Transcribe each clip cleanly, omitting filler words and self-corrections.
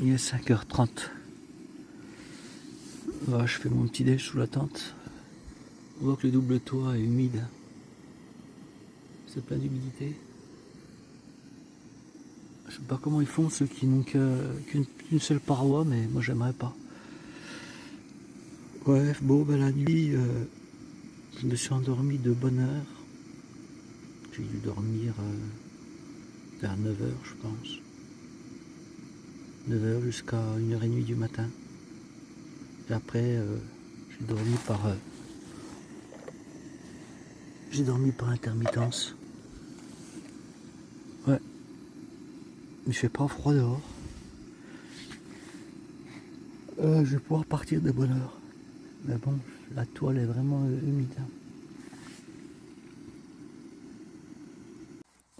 Il est 5h30. Voilà, je fais mon petit déj sous la tente. On voit que le double toit est humide. C'est plein d'humidité. Je sais pas comment ils font ceux qui n'ont qu'une seule paroi, mais moi j'aimerais pas. Ouais, bon, ben la nuit, je me suis endormi de bonne heure. J'ai dû dormir vers 9h, je pense. 9h jusqu'à 1h30 du matin. Et après, j'ai dormi par intermittence. Ouais, il fait pas froid dehors. Je vais pouvoir partir de bonne heure. Mais bon, la toile est vraiment humide.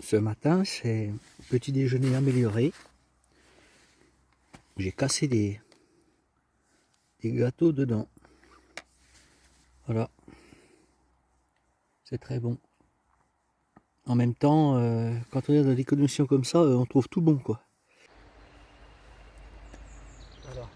Ce matin, c'est petit déjeuner amélioré. J'ai cassé des gâteaux dedans. Voilà. C'est très bon. En même temps, quand on est dans des conditions comme ça, on trouve tout bon, quoi. Voilà.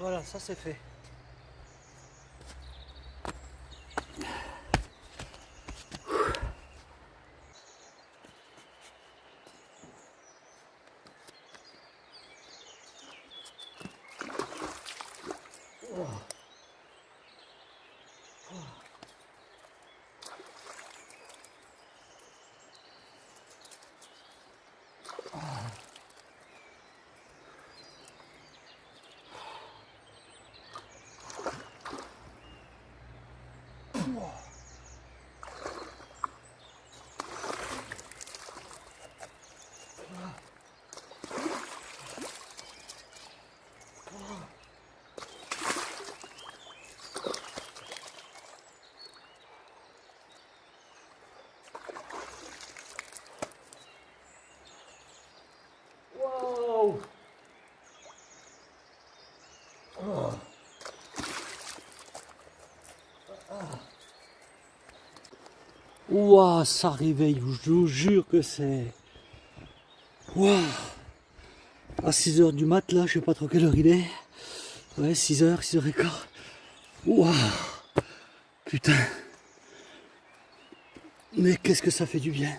Voilà, ça c'est fait. Wow. Ouah, ça réveille, je vous jure que c'est... Ouah. À 6h du mat, là, je sais pas trop quelle heure il est. Ouais, 6h, 6h15. Ouah. Putain. Mais qu'est-ce que ça fait du bien.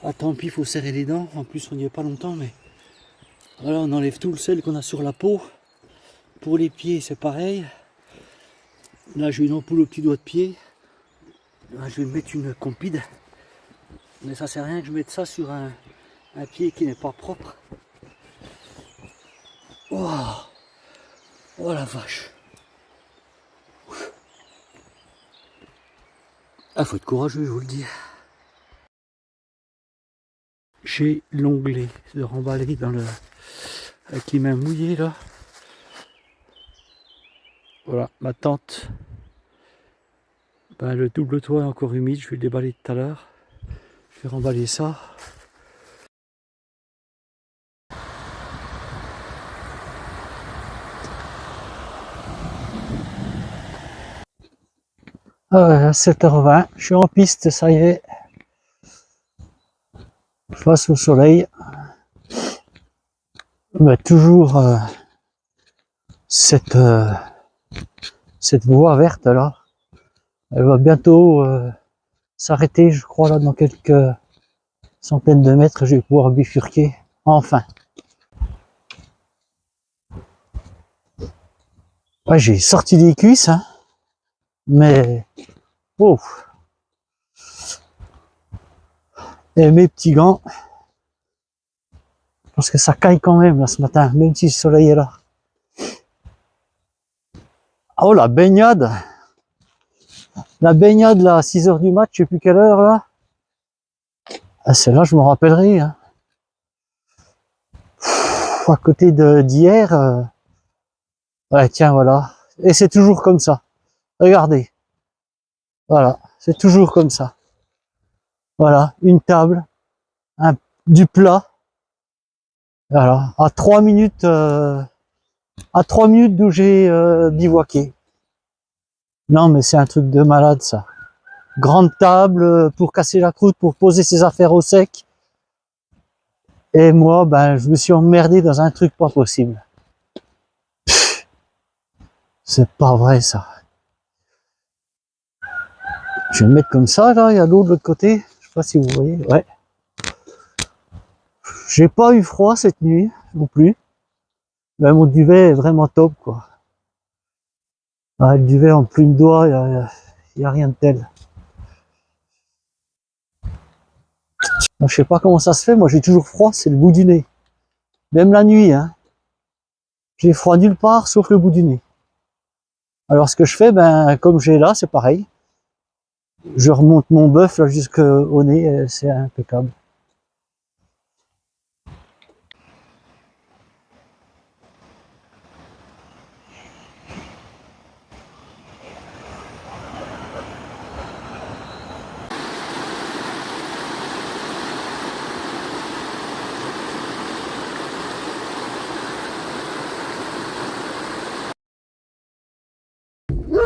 Ah, tant pis, il faut serrer les dents. En plus, on n'y est pas longtemps, mais... Voilà, on enlève tout le sel qu'on a sur la peau. Pour les pieds, c'est pareil. Là, j'ai une ampoule au petit doigt de pied. Là, je vais mettre une compide. Mais ça sert à rien que je mette ça sur un pied qui n'est pas propre. Oh, oh la vache. Ah, faut être courageux, je vous le dis. J'ai l'onglet de remballer dans le... avec les mains mouillées là. Voilà, ma tente. Ben, le double toit est encore humide, je vais le déballer tout à l'heure. Je vais remballer ça. À 7h20, je suis en piste, ça y est. Face au soleil. Ben, toujours cette voie verte là. Elle va bientôt s'arrêter, je crois, là, dans quelques centaines de mètres, je vais pouvoir bifurquer. Enfin. Ouais, j'ai sorti des cuisses, hein, mais... Oh. Et mes petits gants, parce que ça caille quand même, là, ce matin, même si le soleil est là. Oh, la baignade! La baignade, là, à 6h du mat, je sais plus quelle heure, là. Ah, celle-là, je m'en rappellerai. Hein. À côté d'hier. Ouais, tiens, voilà. Et c'est toujours comme ça. Regardez. Voilà. C'est toujours comme ça. Voilà. Une table. Du plat. Voilà. À 3 minutes. À 3 minutes d'où j'ai bivouaqué. Non, mais c'est un truc de malade, ça. Grande table pour casser la croûte, pour poser ses affaires au sec. Et moi, ben, je me suis emmerdé dans un truc pas possible. C'est pas vrai, ça. Je vais le mettre comme ça, là. Il y a l'eau de l'autre côté. Je sais pas si vous voyez. Ouais. J'ai pas eu froid cette nuit, non plus. Mais mon duvet est vraiment top, quoi. Ah, le duvet en plume doigt, y a rien de tel. Moi, je sais pas comment ça se fait. Moi, j'ai toujours froid, c'est le bout du nez. Même la nuit, hein. J'ai froid nulle part, sauf le bout du nez. Alors, ce que je fais, ben, comme j'ai là, c'est pareil. Je remonte mon bœuf jusqu'au nez, c'est impeccable.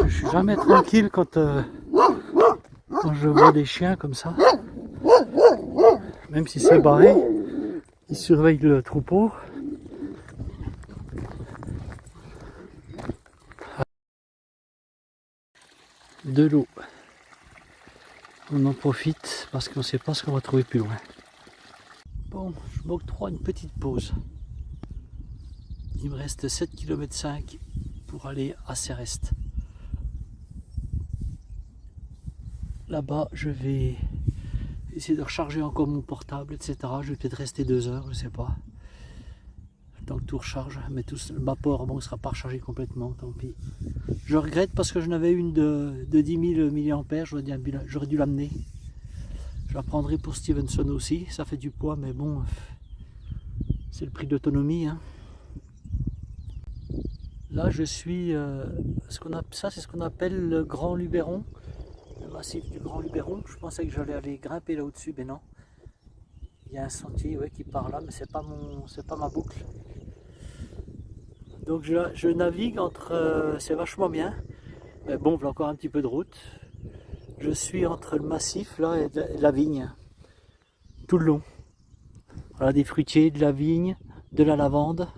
Je suis jamais tranquille quand je vois des chiens comme ça. Même si c'est barré, ils surveillent le troupeau. De l'eau. On en profite parce qu'on ne sait pas ce qu'on va trouver plus loin. Bon, je m'octroie une petite pause. Il me reste 7,5 km pour aller à Céreste. Là-bas, je vais essayer de recharger encore mon portable, etc. Je vais peut-être rester 2 heures, je sais pas. Tant que tout recharge, mais tout le port, bon, il ne sera pas rechargé complètement, tant pis. Je regrette parce que je n'avais une de 10 000 mAh, j'aurais dû l'amener. Je la prendrai pour Stevenson aussi, ça fait du poids, mais bon, c'est le prix de l'autonomie. Hein. Là, je suis, ça c'est ce qu'on appelle le Grand Luberon, le massif du Grand Luberon. Je pensais que j'allais aller grimper là au-dessus, mais non. Il y a un sentier qui part là, mais c'est pas ma boucle. Donc je navigue entre, c'est vachement bien, mais bon, il y a encore un petit peu de route. Je suis entre le massif là et la vigne, tout le long. Voilà, des fruitiers, de la vigne, de la lavande.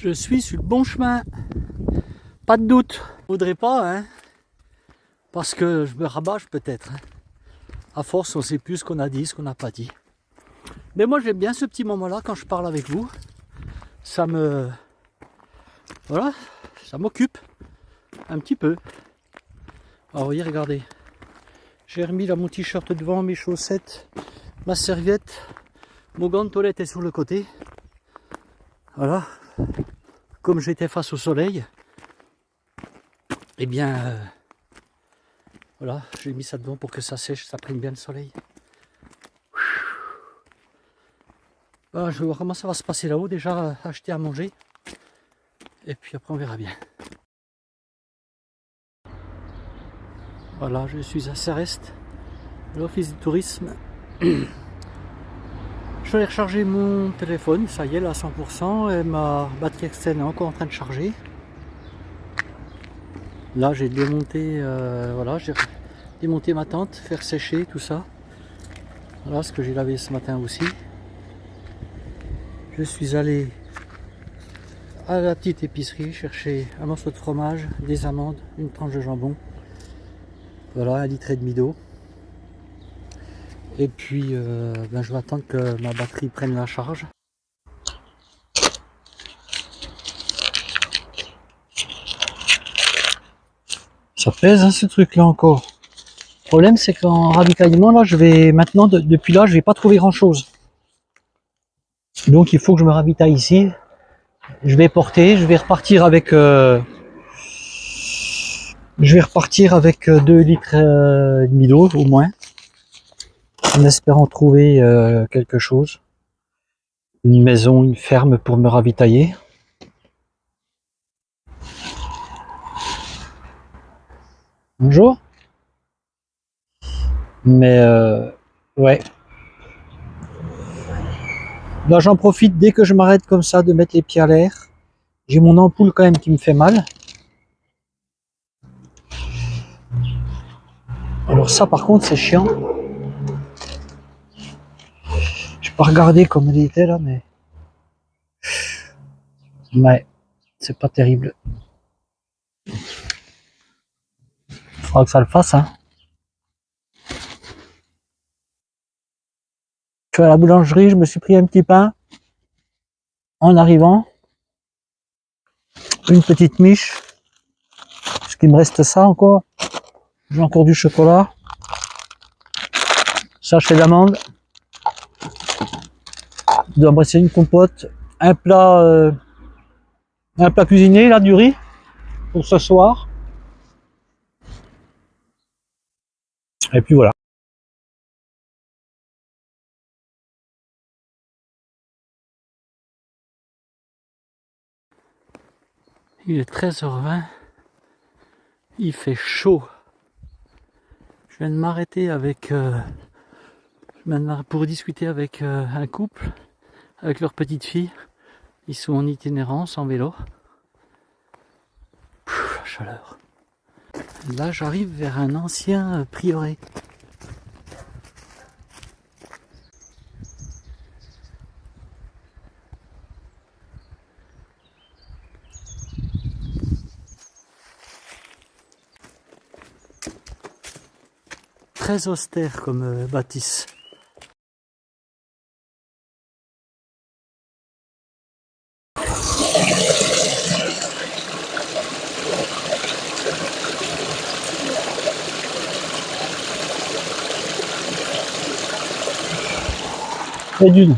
Je suis sur le bon chemin, pas de doute. Je voudrais pas, hein, parce que je me rabâche peut-être. Hein. À force, on ne sait plus ce qu'on a dit, ce qu'on n'a pas dit. Mais moi, j'aime bien ce petit moment-là quand je parle avec vous. Ça me... Voilà, ça m'occupe un petit peu. Alors, vous voyez, regardez. J'ai remis là mon t-shirt devant, mes chaussettes, ma serviette. Mon gant de toilette est sur le côté. Voilà. Comme j'étais face au soleil, eh bien, voilà, j'ai mis ça devant pour que ça sèche, ça prenne bien le soleil. Voilà, je vais voir comment ça va se passer là-haut, déjà acheter à manger. Et puis après on verra bien. Voilà, je suis à Céreste, l'office du tourisme. Je vais aller recharger mon téléphone, ça y est, là à 100%, et ma batterie externe est encore en train de charger. Là, j'ai démonté, voilà, j'ai démonté ma tente, faire sécher tout ça. Voilà ce que j'ai lavé ce matin aussi. Je suis allé à la petite épicerie chercher un morceau de fromage, des amandes, une tranche de jambon. Voilà, 1,5 litre d'eau. Et puis, je vais attendre que ma batterie prenne la charge. Ça pèse hein, ce truc là encore. Le problème c'est qu'en ravitaillement là je vais maintenant depuis là je vais pas trouver grand chose. Donc il faut que je me ravitaille ici. Je vais porter, je vais repartir avec 2 litres et demi d'eau au moins. En espérant trouver quelque chose. Une maison, une ferme pour me ravitailler. Bonjour. Mais ouais. Là j'en profite dès que je m'arrête comme ça de mettre les pieds à l'air. J'ai mon ampoule quand même qui me fait mal. Alors ça par contre c'est chiant. Je peux pas regarder comme elle était là mais. Ouais, c'est pas terrible. Faudra que ça le fasse hein. Je suis à la boulangerie, je me suis pris un petit pain en arrivant. Une petite miche. Parce qu'il me reste ça encore. J'ai encore du chocolat. Sachet d'amandes. Je dois brasser une compote. Un plat cuisiné, là, du riz. Pour ce soir. Et puis voilà. Il est 13h20. Il fait chaud. Je viens de m'arrêter avec pour discuter avec un couple, avec leur petite fille. Ils sont en itinérance, en vélo. La chaleur. Là, j'arrive vers un ancien prieuré. Très austère comme bâtisse. Et d'une.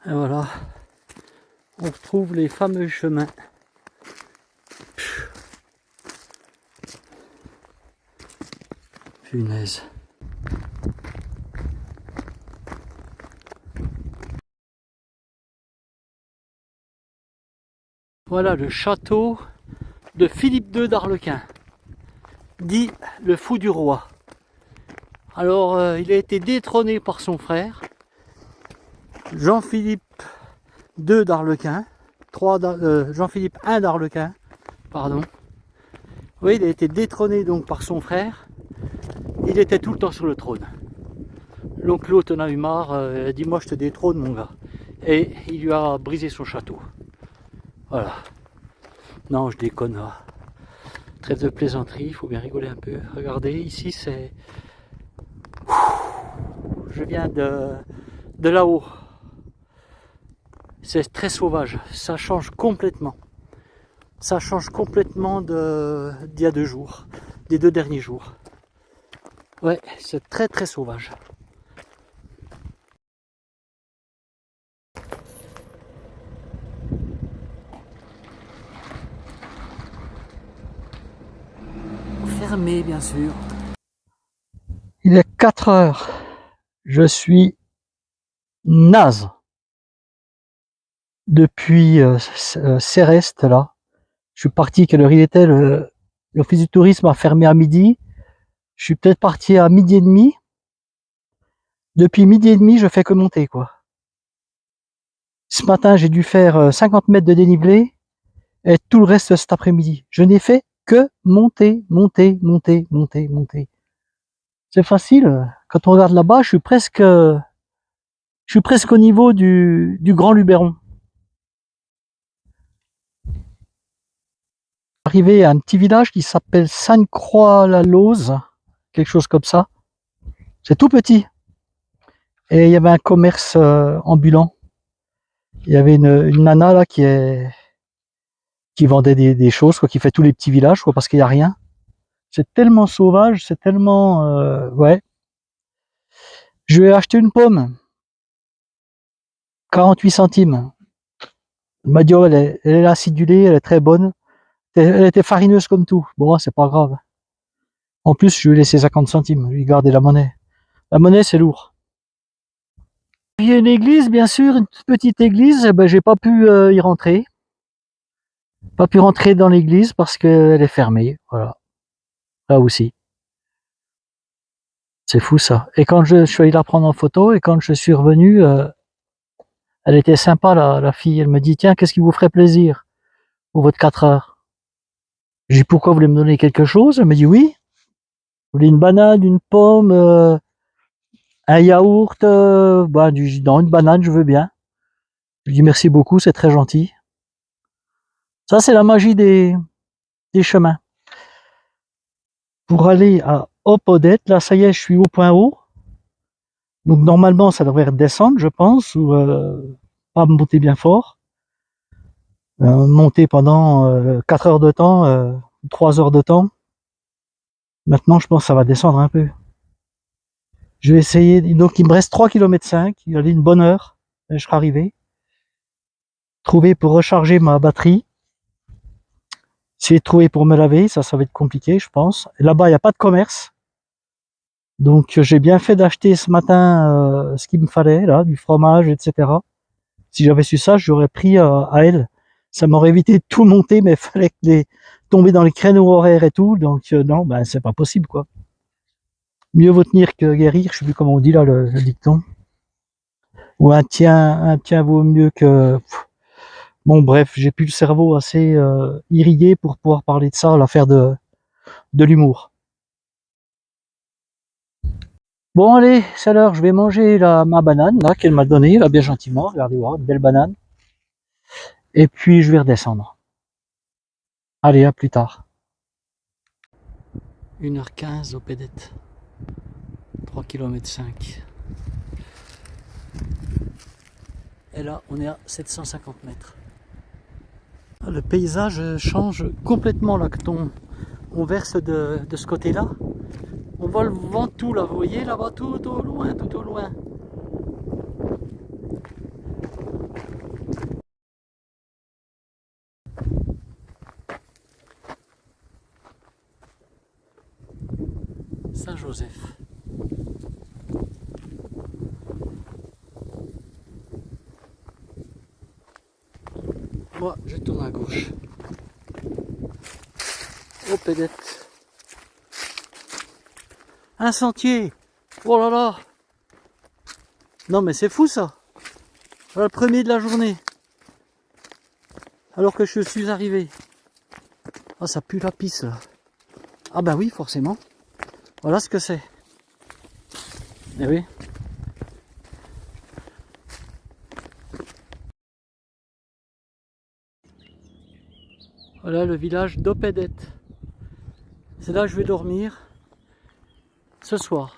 Et voilà, on retrouve les fameux chemins. Punaise. Voilà le château de Philippe II d'Arlequin, dit le fou du roi. Alors il a été détrôné par son frère, Jean-Philippe II d'Arlequin, Jean-Philippe I d'Arlequin, pardon. Oui, il a été détrôné donc par son frère. Il était tout le temps sur le trône. Donc l'autre en a eu marre, il a dit moi je te détrône mon gars. Et il lui a brisé son château. Voilà. Non, je déconne là. Trêve de plaisanterie, il faut bien rigoler un peu. Regardez, ici c'est... Je viens de là-haut. C'est très sauvage, ça change complètement. Ça change complètement d'il y a 2 jours, des 2 derniers jours. Ouais, c'est très très sauvage. Fermé bien sûr. Il est 4 heures. Je suis naze. Depuis Céreste, là. Je suis parti, quelle heure il était? L'office du tourisme a fermé à midi. Je suis peut-être parti à midi et demi. Depuis midi et demi, je fais que monter, quoi. Ce matin, j'ai dû faire 50 mètres de dénivelé et tout le reste cet après-midi. Je n'ai fait que monter, monter, monter, monter, monter. C'est facile. Quand on regarde là-bas, je suis presque au niveau du Grand Luberon. Arrivé à un petit village qui s'appelle Sainte-Croix-la-Lose, quelque chose comme ça. C'est tout petit. Et il y avait un commerce ambulant. Il y avait une nana là qui vendait des choses, quoi, qui fait tous les petits villages, quoi, parce qu'il n'y a rien. C'est tellement sauvage, c'est tellement... ouais. Je lui ai acheté une pomme. 48 centimes. Elle m'a dit, oh, elle est acidulée, elle est très bonne. Elle était farineuse comme tout. Bon, c'est pas grave. En plus, je lui ai laissé 50 centimes. Je lui ai gardé la monnaie. La monnaie, c'est lourd. Il y a une église, bien sûr, une petite église. Ben, j'ai pas pu y rentrer. Pas pu rentrer dans l'église parce qu'elle est fermée. Voilà. Là aussi. C'est fou, ça. Et quand je suis allé la prendre en photo et quand je suis revenu, elle était sympa, la fille. Elle me dit, tiens, qu'est-ce qui vous ferait plaisir pour votre 4 heures? J'ai dit, pourquoi vous voulez me donner quelque chose? Elle me dit, oui. Vous voulez une banane, une pomme, un yaourt, non, une banane, je veux bien. Je lui dis, merci beaucoup, c'est très gentil. Ça, c'est la magie des chemins. Pour aller à Oppodet, là, ça y est, je suis au point haut. Donc, normalement, ça devrait redescendre, je pense, ou pas monter bien fort. Monter pendant 4 heures de temps, 3 heures de temps. Maintenant, je pense que ça va descendre un peu. Je vais essayer. Donc, il me reste 3,5 km. Il y a une bonne heure. Je serai arrivé. Trouver pour recharger ma batterie. Essayer de trouver pour me laver. Ça va être compliqué, je pense. Là-bas, il n'y a pas de commerce. Donc, j'ai bien fait d'acheter ce matin ce qu'il me fallait, là, du fromage, etc. Si j'avais su ça, j'aurais pris à elle. Ça m'aurait évité de tout monter, mais il fallait tomber dans les créneaux horaires et tout. Donc, non, ben, c'est pas possible, quoi. Mieux vaut tenir que guérir, je sais plus comment on dit là le dicton. Ou un tien vaut mieux que... Bon bref, j'ai plus le cerveau assez irrigué pour pouvoir parler de ça, l'affaire de l'humour. Bon allez, c'est l'heure, je vais manger ma banane là qu'elle m'a donnée, là bien gentiment, regardez voir, une belle banane. Et puis je vais redescendre. Allez, à plus tard. 1h15 au Pédet. 3,5 km. Et là, on est à 750 mètres. Le paysage change complètement là quand on verse de ce côté-là. On voit le Ventoux là, vous voyez là-bas tout au loin, tout au loin. Saint-Joseph. Moi, je tourne à gauche. Au Pédet. Un sentier. Oh là là. Non mais c'est fou ça. Voilà le premier de la journée. Alors que je suis arrivé. Ah, ça pue la pisse là. Ah bah oui, forcément. Voilà ce que c'est. Eh oui. Voilà le village d'Oppedet. C'est là que je vais dormir ce soir.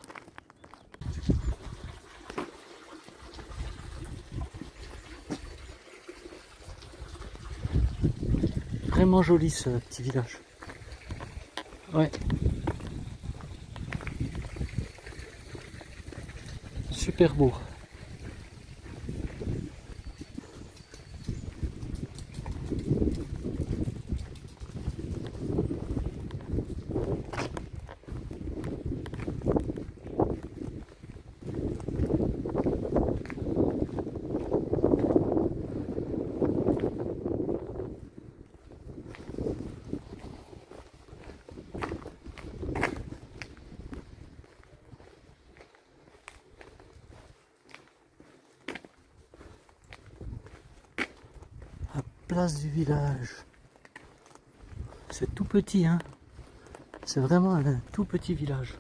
Vraiment joli ce petit village. Ouais. Super beau. place du village. C'est tout petit, hein. C'est vraiment un tout petit village.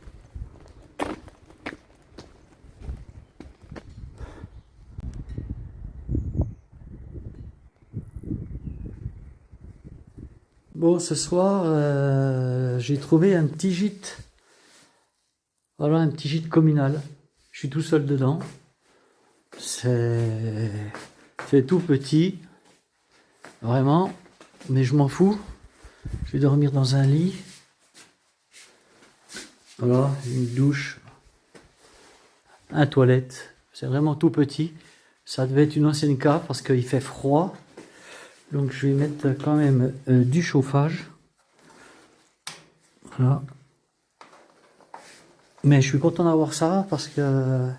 Bon, ce soir, j'ai trouvé un petit gîte. Voilà, un petit gîte communal. Je suis tout seul dedans. C'est tout petit, vraiment, mais je m'en fous. Je vais dormir dans un lit. Voilà, une douche, un toilette. C'est vraiment tout petit. Ça devait être une ancienne cave parce qu'il fait froid. Donc je vais mettre quand même du chauffage. Voilà. Mais je suis content d'avoir ça parce que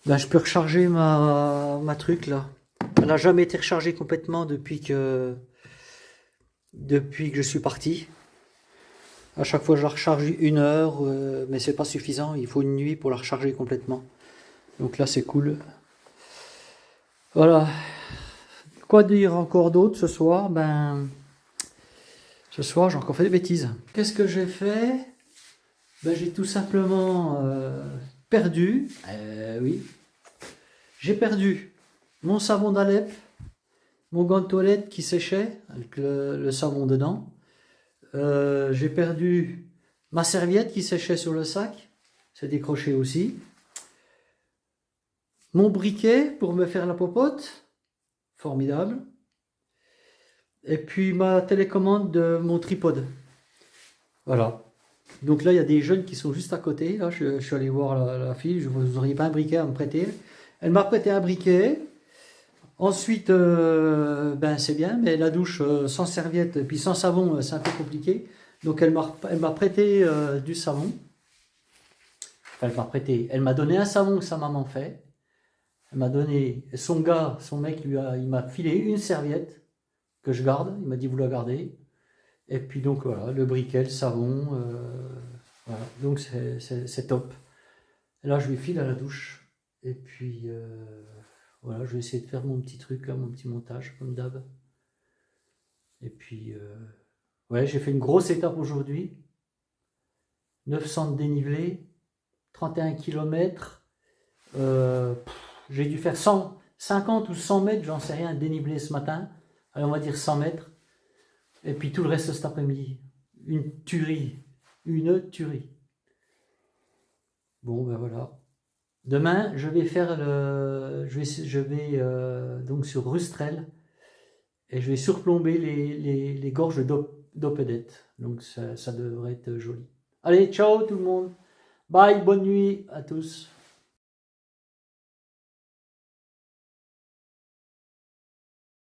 là, je peux recharger ma truc là. Elle n'a jamais été rechargée complètement depuis que je suis parti. À chaque fois, je la recharge 1 heure, mais c'est pas suffisant. Il faut une nuit pour la recharger complètement. Donc là, c'est cool. Voilà. Quoi dire encore d'autre ce soir? Ben, ce soir, j'ai encore fait des bêtises. Qu'est-ce que j'ai fait? Ben, j'ai tout simplement perdu. Oui. J'ai perdu mon savon d'Alep, mon gant de toilette qui séchait avec le savon dedans. J'ai perdu ma serviette qui séchait sur le sac, c'est décroché aussi. Mon briquet pour me faire la popote, formidable. Et puis ma télécommande de mon tripode. Voilà. Donc là, il y a des jeunes qui sont juste à côté. Là, je suis allé voir la fille, je vous auriez pas un briquet à me prêter. Elle m'a prêté un briquet. Ensuite, ben c'est bien, mais la douche sans serviette et puis sans savon, c'est un peu compliqué. Donc elle m'a prêté du savon. Enfin, elle m'a donné un savon que sa maman fait. Elle m'a donné, son mec, il m'a filé une serviette que je garde. Il m'a dit, vous la gardez. Et puis donc voilà, le briquet, le savon. Voilà. Donc c'est top. Et là, je lui file à la douche. Et puis voilà, je vais essayer de faire mon petit truc, là, mon petit montage, comme d'hab. Et puis, ouais, j'ai fait une grosse étape aujourd'hui. 900 de dénivelé, 31 km. J'ai dû faire 50 ou 100 mètres, j'en sais rien, de dénivelé ce matin. Allez, on va dire 100 mètres. Et puis tout le reste cet après-midi. Une tuerie. Une tuerie. Bon, ben voilà. Demain, je vais faire je vais donc sur Rustrel et je vais surplomber les gorges d'Opedette. Donc ça devrait être joli. Allez, ciao tout le monde. Bye, bonne nuit à tous.